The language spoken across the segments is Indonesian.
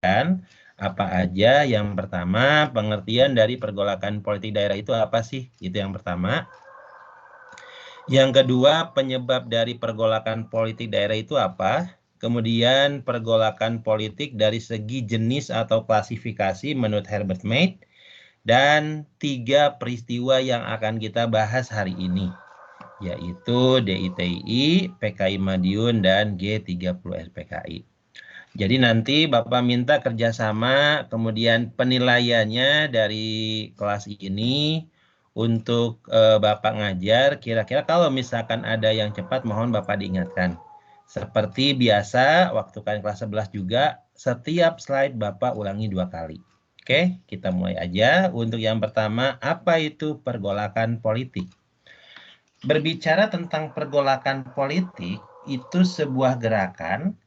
perhatikan apa aja. Yang pertama, pengertian dari pergolakan politik daerah itu apa sih? Itu yang pertama. Yang kedua, penyebab dari pergolakan politik daerah itu apa? Kemudian pergolakan politik dari segi jenis atau klasifikasi menurut Herbert Mead. Dan 3 peristiwa yang akan kita bahas hari ini, yaitu DITI, PKI Madiun, dan G30 RPKI. Jadi nanti Bapak minta kerjasama, kemudian penilaiannya dari kelas ini untuk Bapak ngajar. Kira-kira kalau misalkan ada yang cepat, mohon Bapak diingatkan. Seperti biasa, waktu kalian kelas 11 juga, setiap slide Bapak ulangi 2 kali. Oke, kita mulai aja. Untuk yang pertama, apa itu pergolakan politik? Berbicara tentang pergolakan politik, itu sebuah gerakan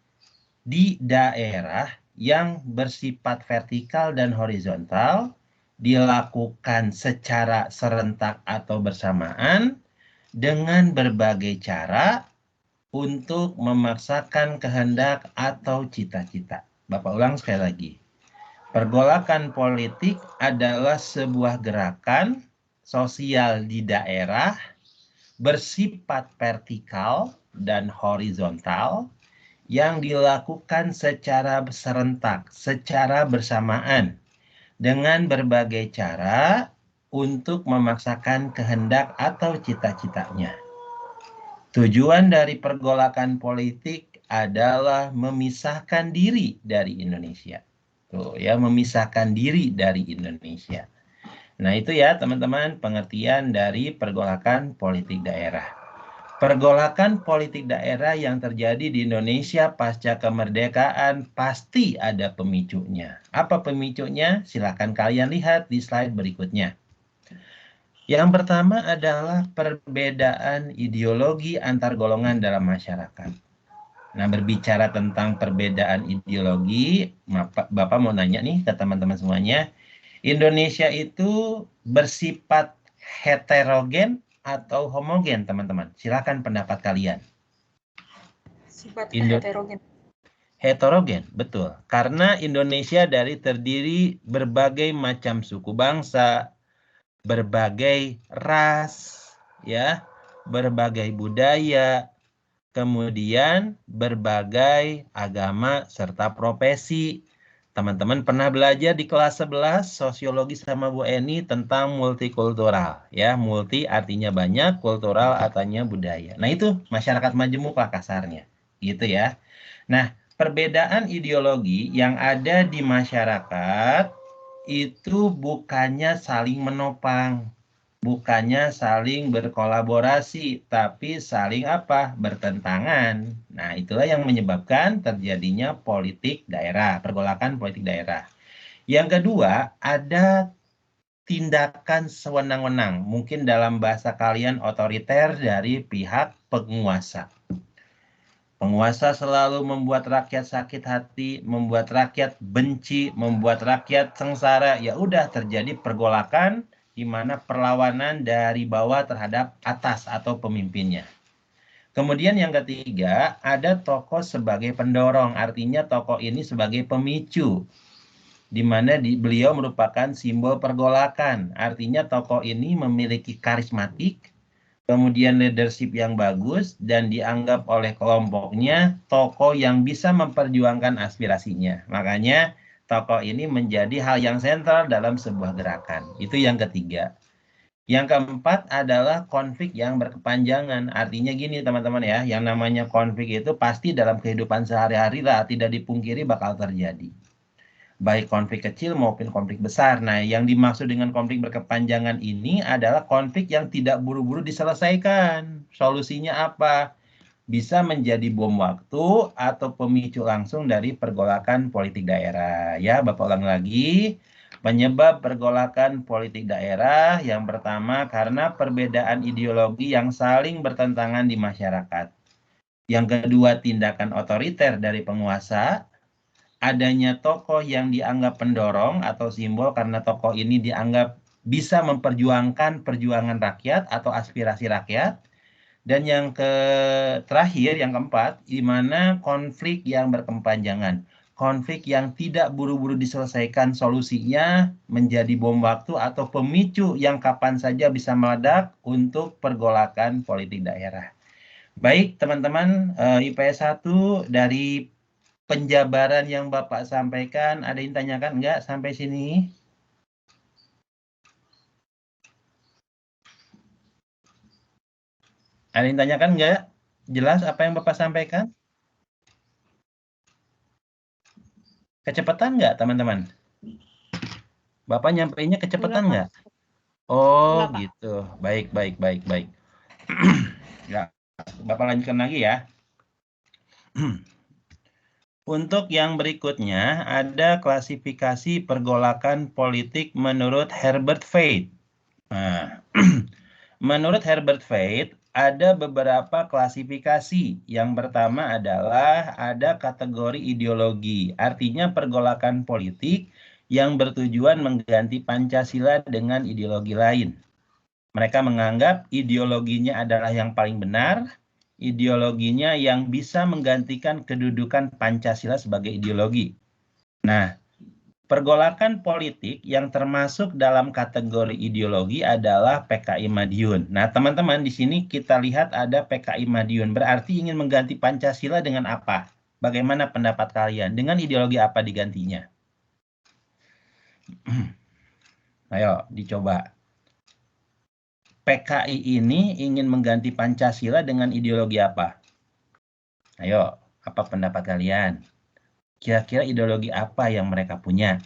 di daerah yang bersifat vertikal dan horizontal, dilakukan secara serentak atau bersamaan dengan berbagai cara untuk memaksakan kehendak atau cita-cita. Bapak ulang sekali lagi. Pergolakan politik adalah sebuah gerakan sosial di daerah bersifat vertikal dan horizontal yang dilakukan secara serentak, secara bersamaan, dengan berbagai cara untuk memaksakan kehendak atau cita-citanya. Tujuan dari pergolakan politik adalah memisahkan diri dari Indonesia. Tuh ya, memisahkan diri dari Indonesia. Nah, itu ya teman-teman pengertian dari pergolakan politik daerah. Pergolakan politik daerah yang terjadi di Indonesia pasca kemerdekaan pasti ada pemicunya. Apa pemicunya? Silakan kalian lihat di slide berikutnya. Yang pertama adalah perbedaan ideologi antar golongan dalam masyarakat. Nah, berbicara tentang perbedaan ideologi, Bapak mau nanya nih ke teman-teman semuanya. Indonesia itu bersifat heterogen atau homogen, teman-teman? Silakan pendapat kalian. Sifatnya heterogen. Heterogen, betul. Karena Indonesia terdiri berbagai macam suku bangsa, berbagai ras, ya, berbagai budaya, kemudian berbagai agama serta profesi. Teman-teman pernah belajar di kelas 11 sosiologi sama Bu Eni tentang multikultural, ya. Multi artinya banyak, kultural artinya budaya. Nah, itu masyarakat majemuk lah kasarnya, gitu ya. Nah, perbedaan ideologi yang ada di masyarakat itu bukannya saling menopang, bukannya saling berkolaborasi, tapi saling apa? Bertentangan. Nah, itulah yang menyebabkan terjadinya politik daerah, pergolakan politik daerah. Yang kedua, ada tindakan sewenang-wenang, mungkin dalam bahasa kalian otoriter dari pihak penguasa. Penguasa selalu membuat rakyat sakit hati, membuat rakyat benci, membuat rakyat sengsara. Ya udah terjadi pergolakan di mana perlawanan dari bawah terhadap atas atau pemimpinnya. Kemudian yang ketiga, ada tokoh sebagai pendorong, artinya tokoh ini sebagai pemicu, di mana beliau merupakan simbol pergolakan, artinya tokoh ini memiliki karismatik, kemudian leadership yang bagus, dan dianggap oleh kelompoknya tokoh yang bisa memperjuangkan aspirasinya. Makanya tokoh ini menjadi hal yang sentral dalam sebuah gerakan. Itu yang ketiga. Yang keempat adalah konflik yang berkepanjangan. Artinya gini teman-teman ya, yang namanya konflik itu pasti dalam kehidupan sehari-hari lah, tidak dipungkiri bakal terjadi. Baik konflik kecil maupun konflik besar. Nah, yang dimaksud dengan konflik berkepanjangan ini adalah konflik yang tidak buru-buru diselesaikan. Solusinya apa? Bisa menjadi bom waktu atau pemicu langsung dari pergolakan politik daerah. Ya, Bapak ulang lagi. Penyebab pergolakan politik daerah yang pertama karena perbedaan ideologi yang saling bertentangan di masyarakat. Yang kedua, tindakan otoriter dari penguasa. Adanya tokoh yang dianggap pendorong atau simbol karena tokoh ini dianggap bisa memperjuangkan perjuangan rakyat atau aspirasi rakyat. Dan yang terakhir, yang keempat, di mana konflik yang berkepanjangan. konflik yang tidak buru-buru diselesaikan solusinya menjadi bom waktu atau pemicu yang kapan saja bisa meledak untuk pergolakan politik daerah. Baik, teman-teman, IPS 1 dari penjabaran yang Bapak sampaikan, ada yang tanyakan enggak sampai sini? Ada yang tanyakan enggak? Jelas apa yang Bapak sampaikan? Kecepatan enggak, teman-teman? Bapak nyampainya kecepatan enggak? Oh, Enggak, Pak. gitu. Baik, baik, baik, baik. Ya, Bapak lanjutkan lagi ya. Untuk yang berikutnya, ada klasifikasi pergolakan politik menurut Herbert Fate. Nah, menurut Herbert Fate, ada beberapa klasifikasi. Yang pertama adalah ada kategori ideologi, artinya pergolakan politik yang bertujuan mengganti Pancasila dengan ideologi lain. Mereka menganggap ideologinya adalah yang paling benar, ideologinya yang bisa menggantikan kedudukan Pancasila sebagai ideologi. Nah, pergolakan politik yang termasuk dalam kategori ideologi adalah PKI Madiun. Nah, teman-teman, di sini kita lihat ada PKI Madiun, berarti ingin mengganti Pancasila dengan apa? Bagaimana pendapat kalian? Dengan ideologi apa digantinya? Ayo, dicoba. PKI ini ingin mengganti Pancasila dengan ideologi apa? Ayo, apa pendapat kalian? Kira-kira ideologi apa yang mereka punya?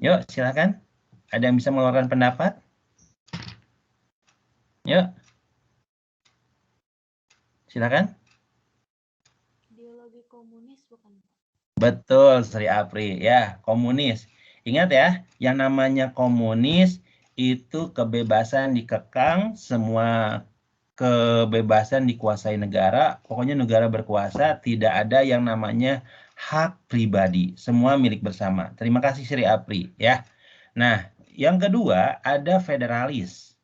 Yuk, silakan. Ada yang bisa mengeluarkan pendapat? Yuk, silakan. Ideologi komunis bukan? Betul, Sri Apri. Ya, komunis. Ingat ya, yang namanya komunis itu kebebasan dikekang, semua kebebasan dikuasai negara, pokoknya negara berkuasa, tidak ada yang namanya hak pribadi, semua milik bersama. Terima kasih Sri Apri ya. Nah, yang kedua ada federalis.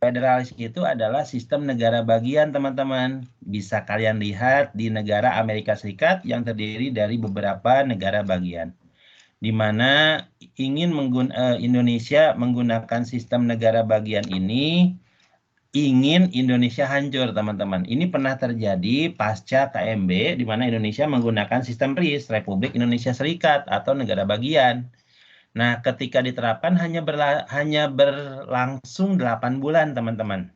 Federalis itu adalah sistem negara bagian, teman-teman. Bisa kalian lihat di negara Amerika Serikat yang terdiri dari beberapa negara bagian, di mana Indonesia menggunakan sistem negara bagian ini ingin Indonesia hancur, teman-teman. Ini pernah terjadi pasca KMB, di mana Indonesia menggunakan sistem RIS, Republik Indonesia Serikat, atau negara bagian. Nah, ketika diterapkan hanya berlangsung 8 bulan, teman-teman.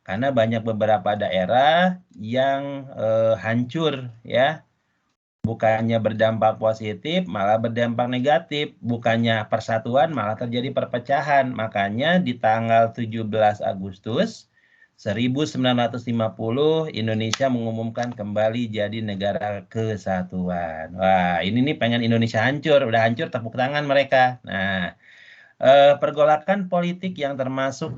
Karena banyak beberapa daerah yang hancur, ya. Bukannya berdampak positif, malah berdampak negatif. Bukannya persatuan, malah terjadi perpecahan. Makanya di tanggal 17 Agustus 1950, Indonesia mengumumkan kembali jadi negara kesatuan. Wah, ini nih pengen Indonesia hancur. Udah hancur, tepuk tangan mereka. Nah, pergolakan politik yang termasuk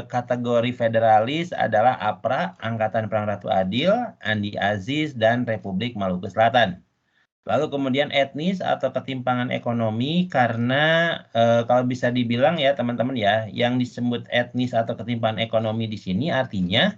kategori federalis adalah APRA, Angkatan Perang Ratu Adil, Andi Aziz, dan Republik Maluku Selatan. Lalu kemudian etnis atau ketimpangan ekonomi, karena kalau bisa dibilang ya teman-teman ya, yang disebut etnis atau ketimpangan ekonomi di sini artinya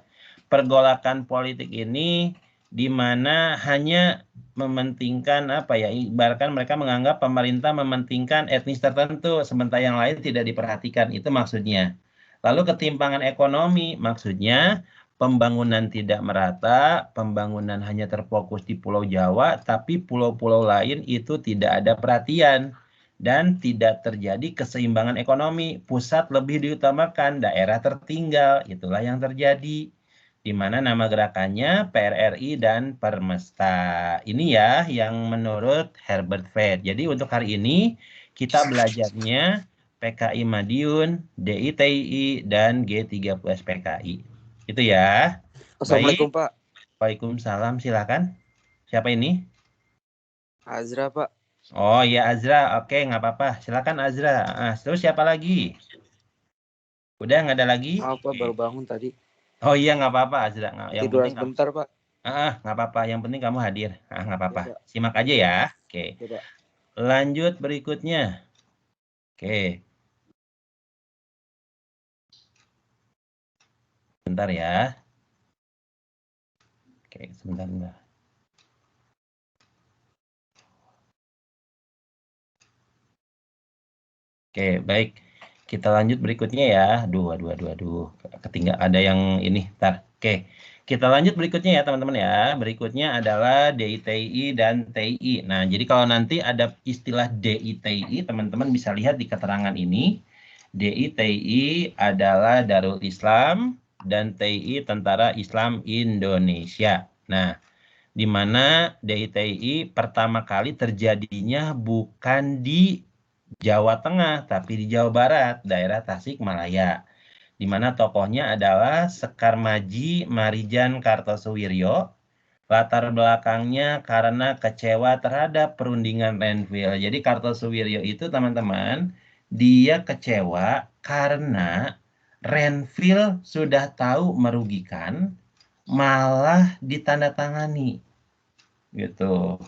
pergolakan politik ini di mana hanya mementingkan apa ya, ibaratkan mereka menganggap pemerintah mementingkan etnis tertentu sementara yang lain tidak diperhatikan, itu maksudnya. Lalu ketimpangan ekonomi maksudnya pembangunan tidak merata, pembangunan hanya terfokus di Pulau Jawa, tapi pulau-pulau lain itu tidak ada perhatian dan tidak terjadi keseimbangan ekonomi. Pusat lebih diutamakan, daerah tertinggal, itulah yang terjadi. Di mana nama gerakannya PRRI dan Permesta. Ini ya yang menurut Herbert Fate. Jadi untuk hari ini kita belajarnya PKI Madiun, DITI, dan G30S PKI. Itu ya. Assalamualaikum Baik. Pak. Waalaikumsalam. Silakan. Siapa ini? Azra Pak. Oh iya Azra. Oke, nggak apa-apa. Silakan Azra. Terus siapa lagi? Udah nggak ada lagi? Maaf Pak, baru bangun tadi. Oh iya nggak apa-apa Azra. Yang Tiduran penting sebentar Pak. nggak apa-apa. Yang penting kamu hadir. Nggak apa-apa. Ya, Pak. Simak aja ya. Oke. Ya, Pak. Lanjut berikutnya. Oke. Bentar ya. Oke, sebentar. Oke, baik. Kita lanjut berikutnya ya. Aduh. Ketinggal ada yang ini. Ntar. Oke. Kita lanjut berikutnya ya, teman-teman ya. Berikutnya adalah DITI dan TI. Nah, jadi kalau nanti ada istilah DITI, teman-teman bisa lihat di keterangan ini. DITI adalah Darul Islam dan TI Tentara Islam Indonesia. Nah, di mana DITI pertama kali terjadinya bukan di Jawa Tengah, tapi di Jawa Barat, daerah Tasikmalaya, di mana tokohnya adalah Sekar Maji Marijan Kartosuwiryo. Latar belakangnya karena kecewa terhadap perundingan Renville. Jadi Kartosuwiryo itu teman-teman, dia kecewa karena Renville sudah tahu merugikan, malah ditandatangani. Gitu.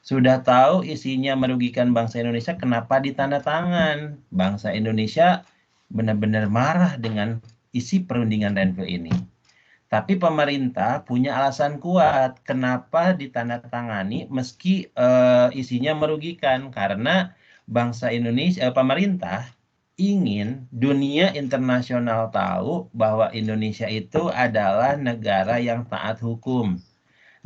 Sudah tahu isinya merugikan bangsa Indonesia, kenapa ditandatangan? Bangsa Indonesia benar-benar marah dengan isi perundingan Renville ini. Tapi pemerintah punya alasan kuat kenapa ditandatangani meski isinya merugikan, karena bangsa Indonesia, pemerintah ingin dunia internasional tahu bahwa Indonesia itu adalah negara yang taat hukum,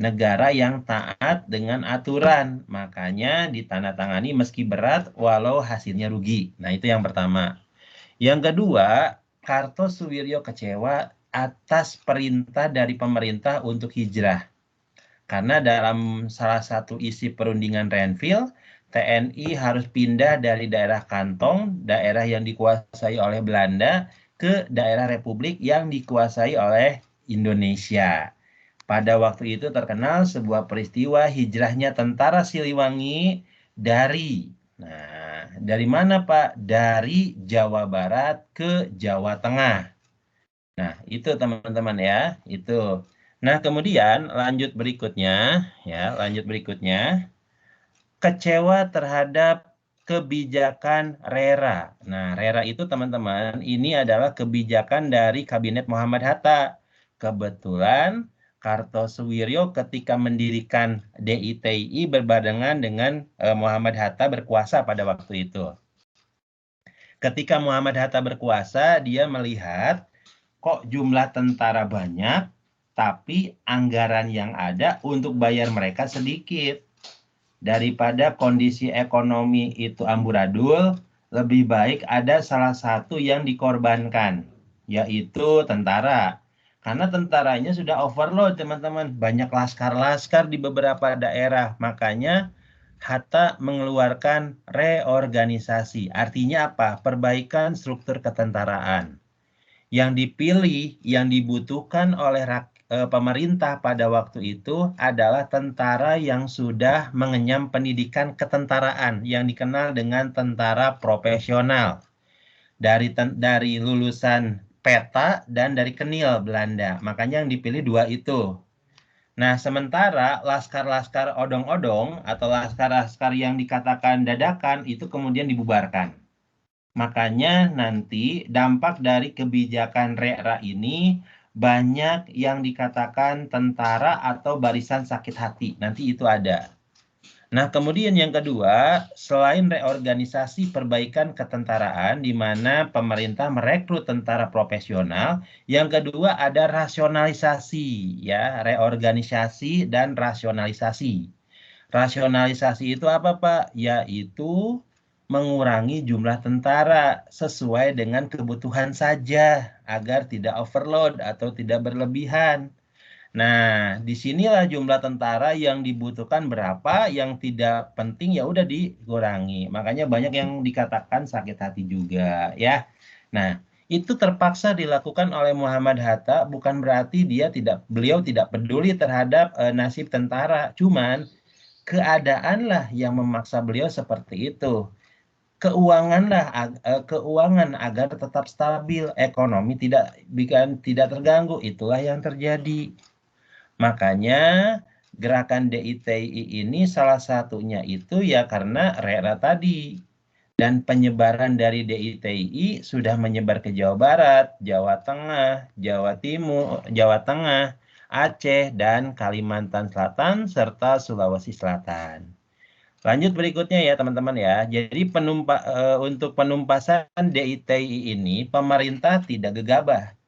negara yang taat dengan aturan, makanya ditandatangani meski berat walau hasilnya rugi. Nah, itu yang pertama. Yang kedua, Kartosuwiryo kecewa atas perintah dari pemerintah untuk hijrah. Karena dalam salah satu isi perundingan Renville, TNI harus pindah dari daerah Kantong, daerah yang dikuasai oleh Belanda, ke daerah Republik yang dikuasai oleh Indonesia. Pada waktu itu terkenal sebuah peristiwa hijrahnya tentara Siliwangi dari mana Pak? Dari Jawa Barat ke Jawa Tengah. Nah, itu teman-teman ya, itu. Nah, kemudian lanjut berikutnya, kecewa terhadap kebijakan RERA. Nah, RERA itu teman-teman, ini adalah kebijakan dari Kabinet Muhammad Hatta. Kebetulan Kartosuwiryo ketika mendirikan DITI berbarengan dengan Muhammad Hatta berkuasa pada waktu itu. Ketika Muhammad Hatta berkuasa, dia melihat kok jumlah tentara banyak, tapi anggaran yang ada untuk bayar mereka sedikit. Daripada kondisi ekonomi itu amburadul, lebih baik ada salah satu yang dikorbankan, yaitu tentara. Karena tentaranya sudah overload, teman-teman. Banyak laskar-laskar di beberapa daerah. Makanya Hatta mengeluarkan reorganisasi. Artinya apa? Perbaikan struktur ketentaraan. Yang dipilih, yang dibutuhkan oleh pemerintah pada waktu itu adalah tentara yang sudah mengenyam pendidikan ketentaraan yang dikenal dengan tentara profesional dari lulusan PETA dan dari Kenil Belanda. Makanya yang dipilih dua itu. Nah, sementara laskar-laskar odong-odong atau laskar-laskar yang dikatakan dadakan itu kemudian dibubarkan. Makanya nanti dampak dari kebijakan RERA ini banyak yang dikatakan tentara atau barisan sakit hati. Nanti itu ada. Nah, kemudian yang kedua, selain reorganisasi perbaikan ketentaraan di mana pemerintah merekrut tentara profesional, yang kedua ada rasionalisasi, ya, reorganisasi dan rasionalisasi. Rasionalisasi itu apa, Pak? Yaitu mengurangi jumlah tentara sesuai dengan kebutuhan saja agar tidak overload atau tidak berlebihan. Nah, disinilah jumlah tentara yang dibutuhkan berapa, yang tidak penting ya udah dikurangi. Makanya banyak yang dikatakan sakit hati juga, ya. Nah, itu terpaksa dilakukan oleh Muhammad Hatta, bukan berarti beliau tidak peduli terhadap nasib tentara. Cuman keadaanlah yang memaksa beliau seperti itu. Keuangan agar tetap stabil, ekonomi tidak terganggu, itulah yang terjadi. Makanya gerakan DITI ini salah satunya itu ya karena RERA tadi. Dan penyebaran dari DITI sudah menyebar ke Jawa Barat, Jawa Tengah, Jawa Timur, Jawa Tengah, Aceh, dan Kalimantan Selatan, serta Sulawesi Selatan. Lanjut berikutnya ya teman-teman ya. Jadi untuk penumpasan DITI ini pemerintah tidak gegabah.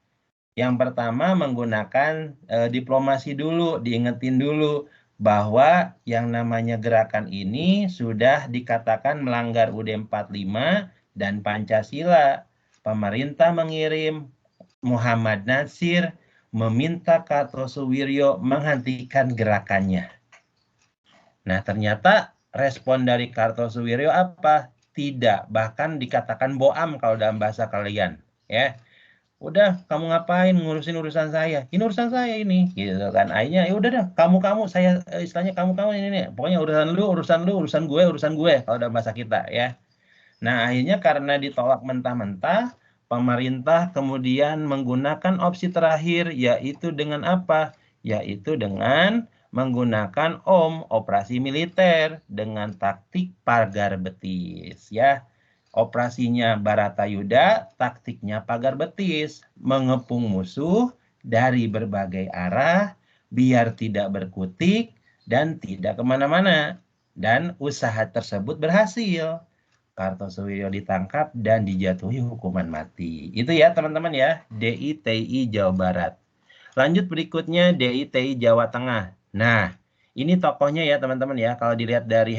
Yang pertama menggunakan diplomasi dulu, diingetin dulu bahwa yang namanya gerakan ini sudah dikatakan melanggar UUD 45 dan Pancasila. Pemerintah mengirim Muhammad Natsir meminta Kartosuwiryo menghentikan gerakannya. Nah, ternyata respon dari Kartosuwiryo apa? Tidak, bahkan dikatakan boam kalau dalam bahasa kalian, ya. Udah, kamu ngapain ngurusin urusan saya? Ini urusan saya ini, gitu kan. Akhirnya ya udah dah, kamu saya istilahnya kamu ini nih. Pokoknya urusan lu, urusan gue kalau dalam bahasa kita, ya. Nah, akhirnya karena ditolak mentah-mentah, pemerintah kemudian menggunakan opsi terakhir, yaitu dengan apa? Yaitu dengan menggunakan operasi militer dengan taktik pagar betis, ya. Operasinya Baratayuda, taktiknya pagar betis, mengepung musuh dari berbagai arah, biar tidak berkutik dan tidak kemana-mana. Dan usaha tersebut berhasil. Kartosuwiryo ditangkap dan dijatuhi hukuman mati. Itu ya teman-teman ya, DITI Jawa Barat. Lanjut berikutnya DITI Jawa Tengah. Nah, ini tokohnya ya teman-teman ya, kalau dilihat dari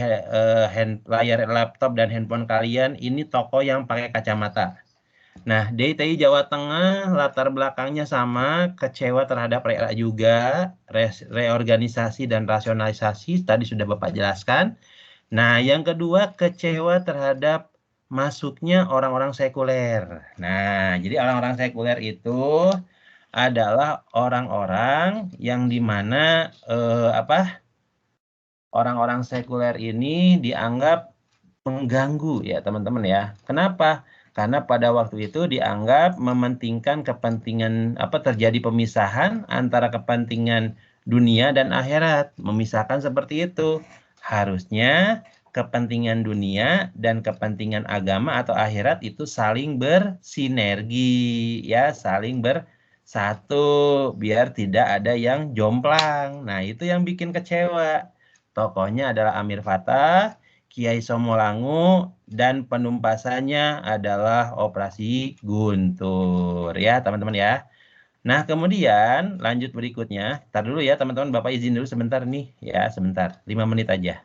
layar laptop dan handphone kalian, ini tokoh yang pakai kacamata. Nah, DITI Jawa Tengah latar belakangnya sama, kecewa terhadap juga, reorganisasi dan rasionalisasi, tadi sudah Bapak jelaskan. Nah, yang kedua kecewa terhadap masuknya orang-orang sekuler. Nah, jadi orang-orang sekuler itu adalah orang-orang yang dimana orang-orang sekuler ini dianggap mengganggu ya teman-teman ya. Kenapa? Karena pada waktu itu dianggap mementingkan kepentingan terjadi pemisahan antara kepentingan dunia dan akhirat, memisahkan seperti itu. Harusnya kepentingan dunia dan kepentingan agama atau akhirat itu saling bersinergi ya, saling bersatu biar tidak ada yang jomplang. Nah, itu yang bikin kecewa. Tokohnya adalah Amir Fattah, Kiai Somolangu, dan penumpasannya adalah Operasi Guntur. Ya, teman-teman ya. Nah, kemudian lanjut berikutnya. Ntar dulu ya, teman-teman. Bapak izin dulu sebentar nih. Ya, sebentar. 5 menit aja.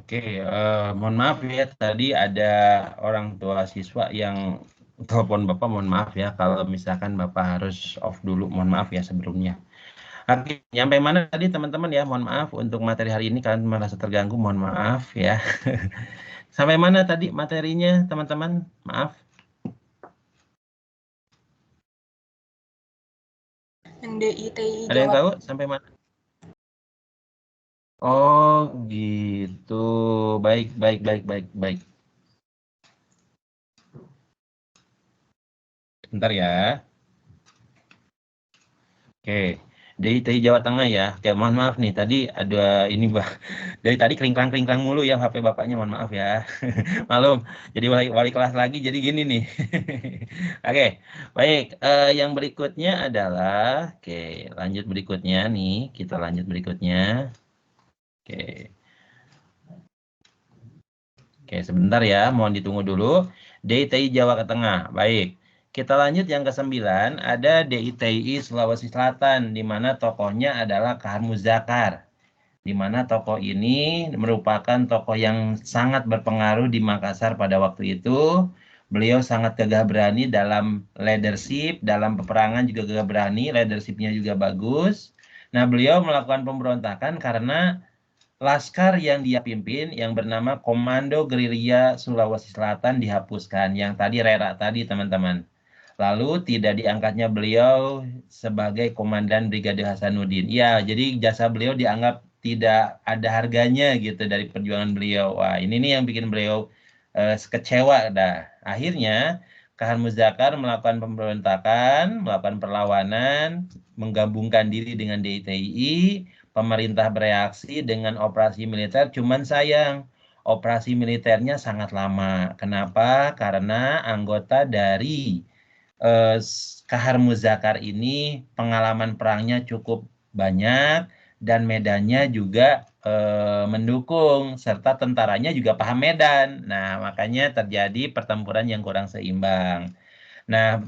Oke, mohon maaf ya, tadi ada orang tua siswa yang telepon Bapak, mohon maaf ya, kalau misalkan Bapak harus off dulu, mohon maaf ya sebelumnya. Oke, nyampe mana tadi teman-teman ya, mohon maaf untuk materi hari ini kalian merasa terganggu, mohon maaf ya. Sampai mana tadi materinya teman-teman? Maaf. Yang DITI Ada yang Jawa. tahu sampai mana? Oh, gitu. Baik, baik, baik, baik, baik. Bentar ya. Oke, DITI Jawa Tengah ya. Oke, mohon maaf nih, tadi ada ini Mbak. Dari tadi kelingklang-kelingklang mulu ya HP Bapaknya, mohon maaf ya. Malum, jadi wali kelas lagi, jadi gini nih. Oke, baik. Yang berikutnya adalah, oke, lanjut berikutnya nih. Kita lanjut berikutnya. Oke. Oke, sebentar ya, mohon ditunggu dulu. DITI Jawa Tengah, baik. Kita lanjut yang ke-9, ada DITI Sulawesi Selatan, di mana tokohnya adalah Kahar Muzakar. Di mana tokoh ini merupakan tokoh yang sangat berpengaruh di Makassar pada waktu itu. Beliau sangat gagah berani dalam leadership, dalam peperangan juga gagah berani, leadershipnya juga bagus. Nah, beliau melakukan pemberontakan karena laskar yang dia pimpin yang bernama Komando Gerilya Sulawesi Selatan dihapuskan. Yang tadi Rera tadi teman-teman. Lalu tidak diangkatnya beliau sebagai Komandan Brigade Hasanuddin. Ya, jadi jasa beliau dianggap tidak ada harganya gitu dari perjuangan beliau. Wah, ini nih yang bikin beliau kecewa dah. Akhirnya Khan Muzakar melakukan pemberontakan, melakukan perlawanan, menggabungkan diri dengan DITI, pemerintah bereaksi dengan operasi militer, cuman sayang operasi militernya sangat lama. Kenapa? Karena anggota dari Kahar Muzakar ini pengalaman perangnya cukup banyak dan medannya juga mendukung serta tentaranya juga paham medan. Nah, makanya terjadi pertempuran yang kurang seimbang. Nah,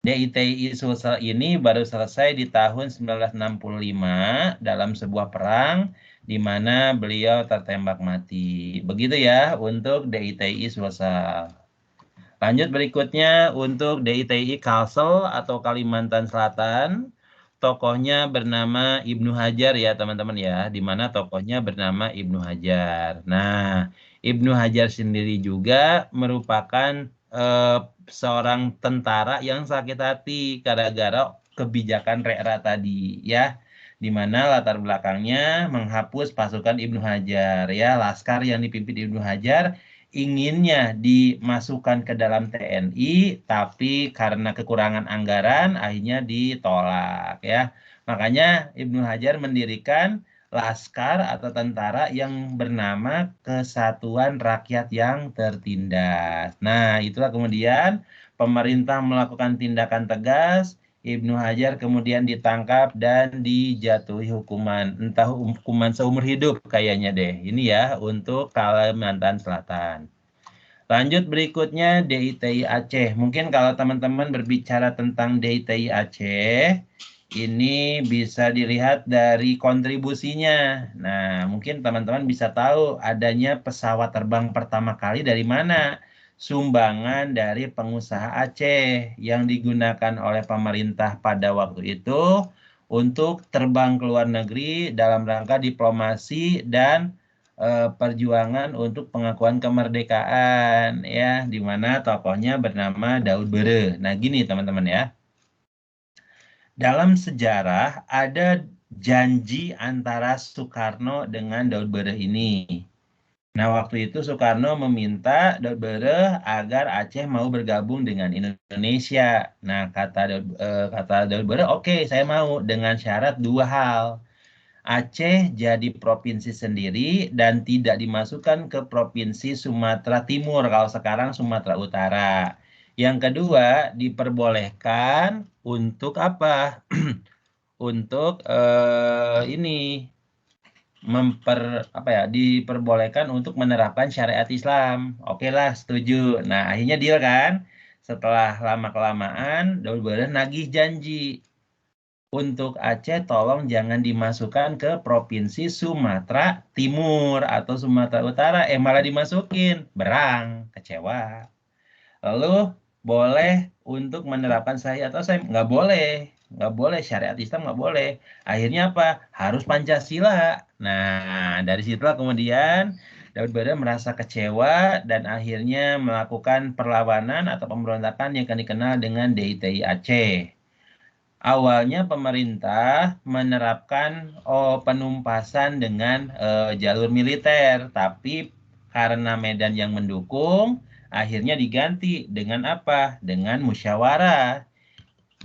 DITI Sulsel ini baru selesai di tahun 1965 dalam sebuah perang di mana beliau tertembak mati. Begitu ya untuk DITI Sulsel. Lanjut berikutnya untuk DITI Kalsel atau Kalimantan Selatan. Tokohnya bernama Ibnu Hajar ya teman-teman ya. Di mana tokohnya bernama Ibnu Hajar. Nah, Ibnu Hajar sendiri juga merupakan seorang tentara yang sakit hati gara-gara kebijakan Rekra tadi ya. Di mana latar belakangnya menghapus pasukan Ibnu Hajar ya. Laskar yang dipimpin Ibnu Hajar inginnya dimasukkan ke dalam TNI, tapi karena kekurangan anggaran akhirnya ditolak ya. Makanya Ibnu Hajar mendirikan laskar atau tentara yang bernama Kesatuan Rakyat yang Tertindas. Nah, itulah kemudian pemerintah melakukan tindakan tegas. Ibnu Hajar kemudian ditangkap dan dijatuhi hukuman, entah hukuman seumur hidup kayaknya deh. Ini ya untuk Kalimantan Selatan. Lanjut berikutnya DITI Aceh. Mungkin kalau teman-teman berbicara tentang DITI Aceh, ini bisa dilihat dari kontribusinya. Nah, mungkin teman-teman bisa tahu adanya pesawat terbang pertama kali dari mana? Sumbangan dari pengusaha Aceh yang digunakan oleh pemerintah pada waktu itu untuk terbang ke luar negeri dalam rangka diplomasi dan perjuangan untuk pengakuan kemerdekaan ya, di mana tokohnya bernama Daud Bere. Nah, gini teman-teman ya. Dalam sejarah ada janji antara Soekarno dengan Daud Bere ini. Nah, waktu itu Soekarno meminta Daud Bere agar Aceh mau bergabung dengan Indonesia. Nah, kata Daud Bere, oke, saya mau dengan syarat dua hal. Aceh jadi provinsi sendiri dan tidak dimasukkan ke provinsi Sumatera Timur, kalau sekarang Sumatera Utara. Yang kedua, diperbolehkan untuk apa? Untuk ini diperbolehkan untuk menerapkan syariat Islam. Oke lah, setuju. Nah, akhirnya deal kan? Setelah lama kelamaan, Daud Bere nagih janji. untuk Aceh tolong jangan dimasukkan ke Provinsi Sumatera Timur atau Sumatera Utara. Malah dimasukin. Berang, kecewa. Lalu boleh untuk menerapkan sahih atau sahih. Nggak boleh. Nggak boleh. Syariat Islam nggak boleh. Akhirnya apa? Harus Pancasila. Nah, dari situlah kemudian Daud Beda merasa kecewa dan akhirnya melakukan perlawanan atau pemberontakan yang akan dikenal dengan DITI Aceh. Awalnya pemerintah menerapkan penumpasan dengan jalur militer, tapi karena medan yang mendukung, akhirnya diganti dengan apa? Dengan musyawarah.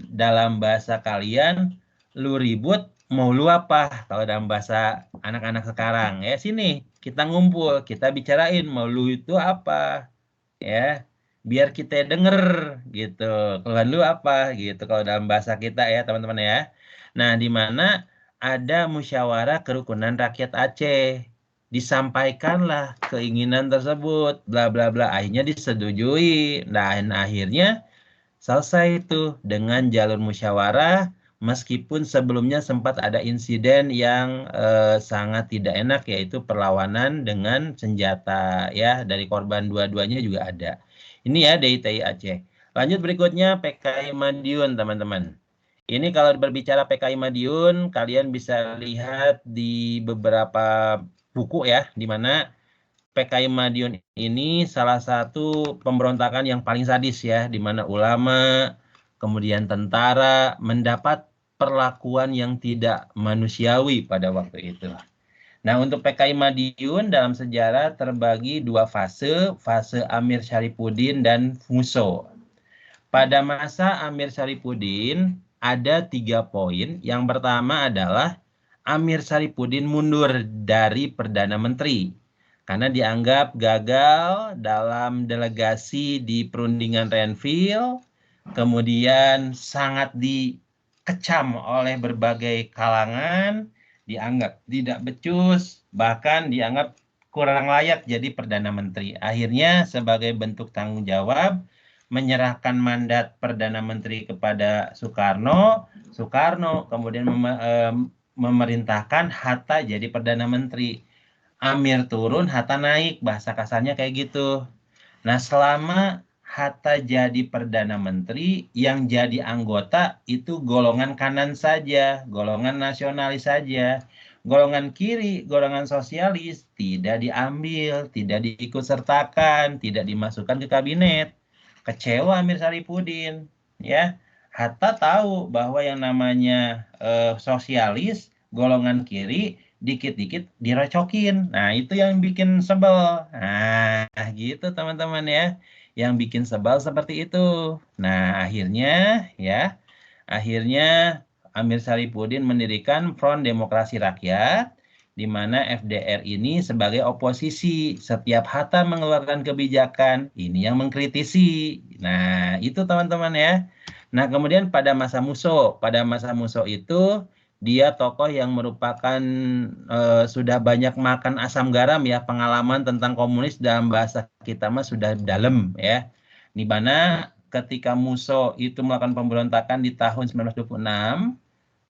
Dalam bahasa kalian, lu ribut, mau lu apa? Kalau dalam bahasa anak-anak sekarang, ya sini, kita ngumpul, kita bicarain, mau lu itu apa? Ya, biar kita denger gitu. Keluhan lu apa gitu kalau dalam bahasa kita ya, teman-teman ya. Nah, di mana ada musyawarah kerukunan rakyat Aceh. Disampaikanlah keinginan tersebut, bla bla bla. Akhirnya disetujui. Dan akhirnya selesai itu dengan jalur musyawarah, meskipun sebelumnya sempat ada insiden yang sangat tidak enak, yaitu perlawanan dengan senjata ya, dari korban dua-duanya juga ada. Ini ya DITI Aceh. Lanjut berikutnya PKI Madiun, teman-teman. Ini kalau berbicara PKI Madiun, kalian bisa lihat di beberapa buku ya, di mana PKI Madiun ini salah satu pemberontakan yang paling sadis ya, di mana ulama, kemudian tentara mendapat perlakuan yang tidak manusiawi pada waktu itu. Nah, untuk PKI Madiun dalam sejarah terbagi dua fase, fase Amir Syarifuddin dan Muso. Pada masa Amir Syarifuddin ada 3 poin. Yang pertama adalah Amir Syarifuddin mundur dari Perdana Menteri karena dianggap gagal dalam delegasi di perundingan Renville, kemudian sangat dikecam oleh berbagai kalangan, dianggap tidak becus, bahkan dianggap kurang layak jadi Perdana Menteri. Akhirnya sebagai bentuk tanggung jawab, menyerahkan mandat Perdana Menteri kepada Soekarno, Soekarno kemudian memerintahkan Hatta jadi Perdana Menteri. Amir turun, Hatta naik, bahasa kasarnya kayak gitu. Nah, selama Hatta jadi Perdana Menteri, yang jadi anggota itu golongan kanan saja, golongan nasionalis saja. Golongan kiri, golongan sosialis tidak diambil, tidak diikut sertakan, tidak dimasukkan ke kabinet. Kecewa Amir Syarifuddin, ya. Hatta tahu bahwa yang namanya sosialis, golongan kiri, dikit-dikit direcokin. Nah, itu yang bikin sebel. Nah, gitu teman-teman ya. Yang bikin sebel seperti itu. Nah, akhirnya Amir Syarifuddin mendirikan Front Demokrasi Rakyat, di mana FDR ini sebagai oposisi. Setiap Hatta mengeluarkan kebijakan, ini yang mengkritisi. Nah, itu teman-teman ya. Nah, kemudian pada masa Muso itu dia tokoh yang merupakan sudah banyak makan asam garam ya, pengalaman tentang komunis dalam bahasa kita mah sudah dalam ya. Di mana ketika Muso itu melakukan pemberontakan di tahun 1926,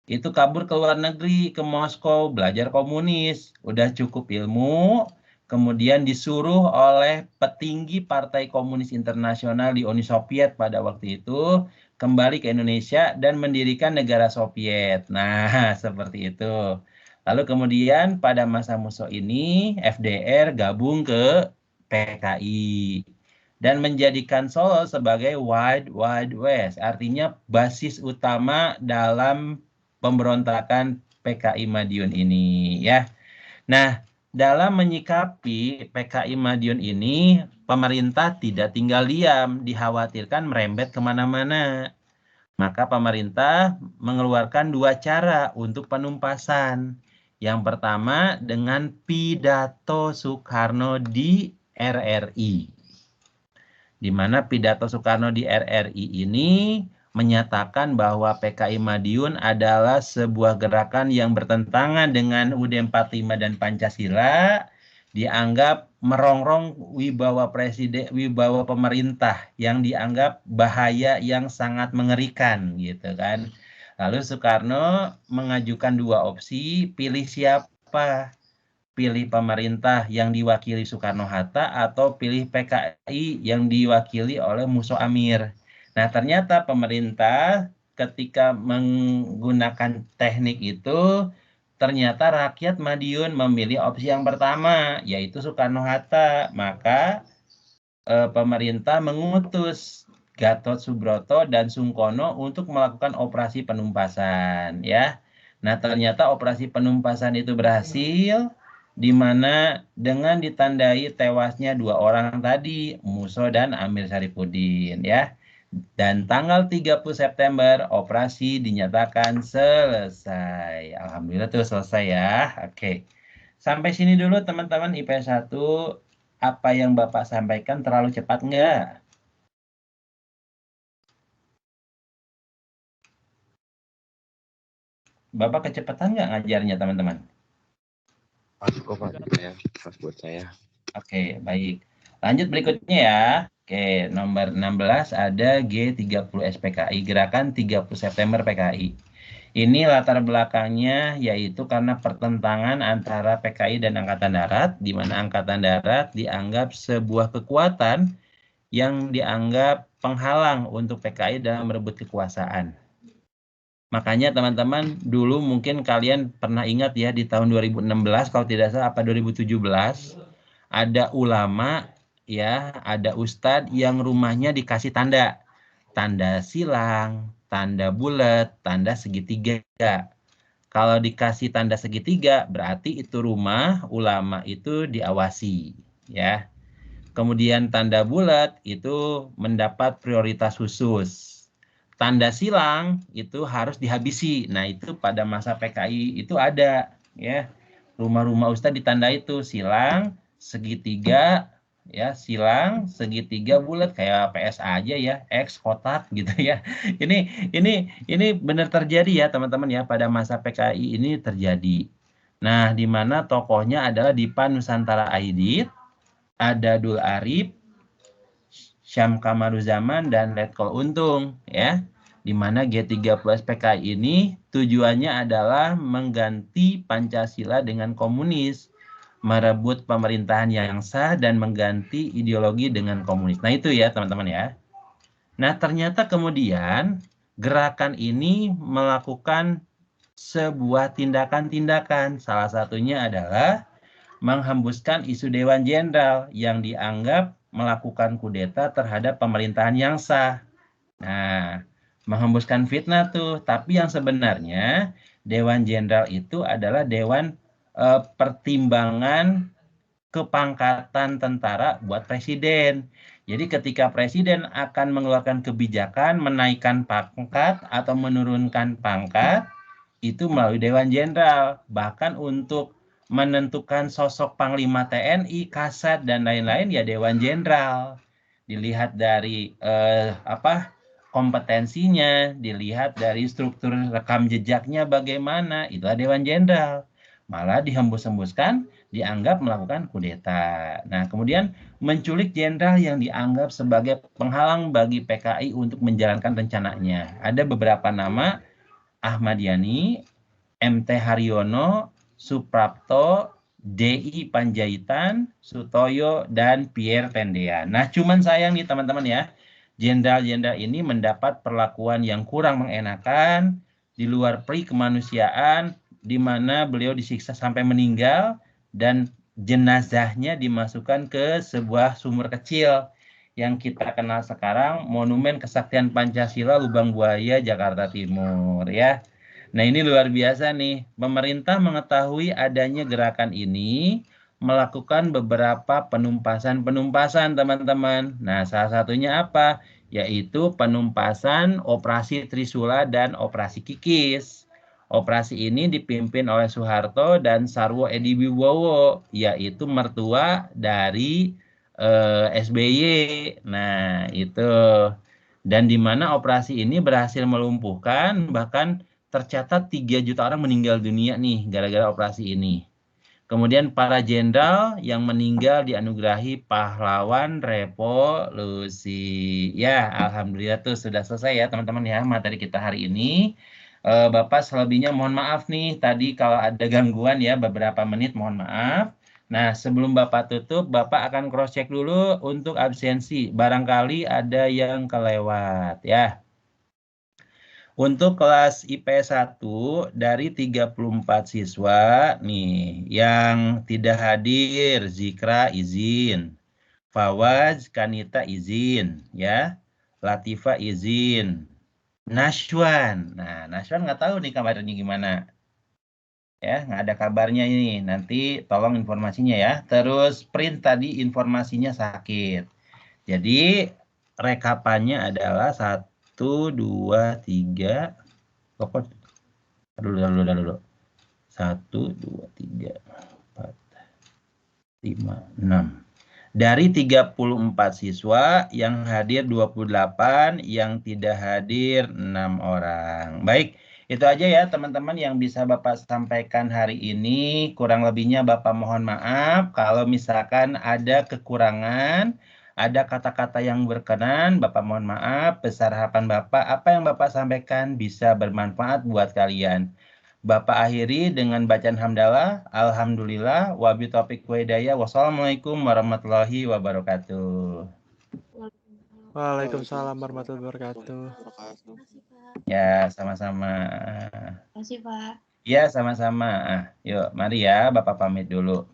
itu kabur ke luar negeri, ke Moskow, belajar komunis, udah cukup ilmu, kemudian disuruh oleh petinggi Partai Komunis Internasional di Uni Soviet pada waktu itu, kembali ke Indonesia dan mendirikan negara Soviet. Nah, seperti itu. Lalu kemudian pada masa Muso ini, FDR gabung ke PKI dan menjadikan Solo sebagai Wild West, artinya basis utama dalam pemberontakan PKI Madiun ini ya. Nah, dalam menyikapi PKI Madiun ini, pemerintah tidak tinggal diam, dikhawatirkan merembet kemana-mana. Maka pemerintah mengeluarkan 2 cara untuk penumpasan. Yang pertama dengan pidato Soekarno di RRI. Di mana pidato Soekarno di RRI ini menyatakan bahwa PKI Madiun adalah sebuah gerakan yang bertentangan dengan UUD 45 dan Pancasila, dianggap merongrong wibawa presiden, wibawa pemerintah yang dianggap bahaya yang sangat mengerikan gitu kan. Lalu Soekarno mengajukan 2 opsi, pilih siapa? Pilih pemerintah yang diwakili Soekarno-Hatta atau pilih PKI yang diwakili oleh Musa Amir. Nah, ternyata pemerintah ketika menggunakan teknik itu, ternyata rakyat Madiun memilih opsi yang pertama, yaitu Soekarno-Hatta. Maka pemerintah mengutus Gatot Subroto dan Sungkono untuk melakukan operasi penumpasan, ya. Nah, ternyata operasi penumpasan itu berhasil, di mana dengan ditandai tewasnya 2 orang tadi, Muso dan Amir Syarifuddin, ya. Dan tanggal 30 September operasi dinyatakan selesai. Alhamdulillah tuh selesai ya. Oke. Sampai sini dulu teman-teman IPS 1. Apa yang Bapak sampaikan terlalu cepat enggak? Bapak kecepatan nggak ngajarnya teman-teman? Pas kok Pak, saya pas buat saya. Oke, baik. Lanjut berikutnya ya. Oke, nomor 16 ada G30 SPKI, Gerakan 30 September PKI. Ini latar belakangnya yaitu karena pertentangan antara PKI dan Angkatan Darat, di mana Angkatan Darat dianggap sebuah kekuatan yang dianggap penghalang untuk PKI dalam merebut kekuasaan. Makanya teman-teman dulu mungkin kalian pernah ingat ya di tahun 2016 kalau tidak salah apa 2017 ada ulama ya, ada ustadz yang rumahnya dikasih tanda. Tanda silang, tanda bulat, tanda segitiga. Kalau dikasih tanda segitiga berarti itu rumah ulama itu diawasi ya. Kemudian tanda bulat itu mendapat prioritas khusus. Tanda silang itu harus dihabisi. Nah, itu pada masa PKI itu ada ya. Rumah-rumah ustadz ditanda itu silang segitiga ya, silang segitiga bulat kayak PS aja ya, X kotak gitu ya. Ini benar terjadi ya, teman-teman ya, pada masa PKI ini terjadi. Nah, di mana tokohnya adalah Dipa Nusantara Aidit, ada Dul Arif, Syam Kamaruzaman, dan Letkol Untung ya. Di mana G30 SPKI ini tujuannya adalah mengganti Pancasila dengan komunis, merebut pemerintahan yang sah dan mengganti ideologi dengan komunis. Nah, itu ya teman-teman ya. Nah, ternyata kemudian gerakan ini melakukan sebuah tindakan-tindakan. Salah satunya adalah menghembuskan isu Dewan Jenderal yang dianggap melakukan kudeta terhadap pemerintahan yang sah. Nah, menghembuskan fitnah tuh, tapi yang sebenarnya Dewan Jenderal itu adalah dewan pertimbangan kepangkatan tentara buat presiden. Jadi ketika presiden akan mengeluarkan kebijakan menaikkan pangkat atau menurunkan pangkat, itu melalui Dewan Jenderal. Bahkan untuk menentukan sosok Panglima TNI, Kasat, dan lain-lain ya Dewan Jenderal. Dilihat dari kompetensinya, dilihat dari struktur rekam jejaknya bagaimana, itulah Dewan Jenderal. Malah dihembus-hembuskan, dianggap melakukan kudeta. Nah, kemudian menculik jenderal yang dianggap sebagai penghalang bagi PKI untuk menjalankan rencananya. Ada beberapa nama, Ahmad Yani, MT Haryono, Suprapto, DI Panjaitan, Sutoyo, dan Pierre Tendean. Nah, cuman sayang nih teman-teman ya, jenderal-jenderal ini mendapat perlakuan yang kurang mengenakan, di luar peri kemanusiaan, di mana beliau disiksa sampai meninggal, dan jenazahnya dimasukkan ke sebuah sumur kecil yang kita kenal sekarang Monumen Kesaktian Pancasila Lubang Buaya Jakarta Timur ya. Nah, ini luar biasa nih. Pemerintah mengetahui adanya gerakan ini, melakukan beberapa penumpasan teman-teman. Nah, salah satunya apa? Yaitu penumpasan Operasi Trisula dan Operasi Kikis. Operasi ini dipimpin oleh Soeharto dan Sarwo Edi Wibowo, yaitu mertua dari SBY. Nah, itu. Dan di mana operasi ini berhasil melumpuhkan, bahkan tercatat 3 juta orang meninggal dunia nih gara-gara operasi ini. Kemudian para jenderal yang meninggal dianugerahi pahlawan revolusi. Ya, alhamdulillah tuh sudah selesai ya teman-teman ya materi kita hari ini. Bapak selebihnya mohon maaf nih, tadi kalau ada gangguan ya beberapa menit mohon maaf. Nah, sebelum Bapak tutup, Bapak akan cross check dulu untuk absensi. Barangkali ada yang kelewat ya. Untuk kelas IPS 1 dari 34 siswa nih yang tidak hadir, Zikra izin, Fawaz, Kanita izin ya, Latifa izin, Nashwan. Nah, Nashwan nggak tahu nih kabarnya gimana. Ya, nggak ada kabarnya ini. Nanti tolong informasinya ya. Terus print tadi informasinya sakit. Jadi rekapannya adalah 1, 2, 3. Pokok dulu. 1, 2, 3, 4, 5, 6. Dari 34 siswa yang hadir 28, yang tidak hadir 6 orang. Baik, itu aja ya teman-teman yang bisa Bapak sampaikan hari ini. Kurang lebihnya Bapak mohon maaf. Kalau misalkan ada kekurangan, ada kata-kata yang berkenan, Bapak mohon maaf. Besar harapan Bapak, apa yang Bapak sampaikan bisa bermanfaat buat kalian. Bapak akhiri dengan bacaan hamdalah. Alhamdulillah. Wabi taufiq wa hidayah. Wassalamualaikum warahmatullahi wabarakatuh. Waalaikumsalam warahmatullahi wabarakatuh. Ya, sama-sama. Terima kasih, Pak. Ya, sama-sama. Yuk, mari ya, Bapak pamit dulu.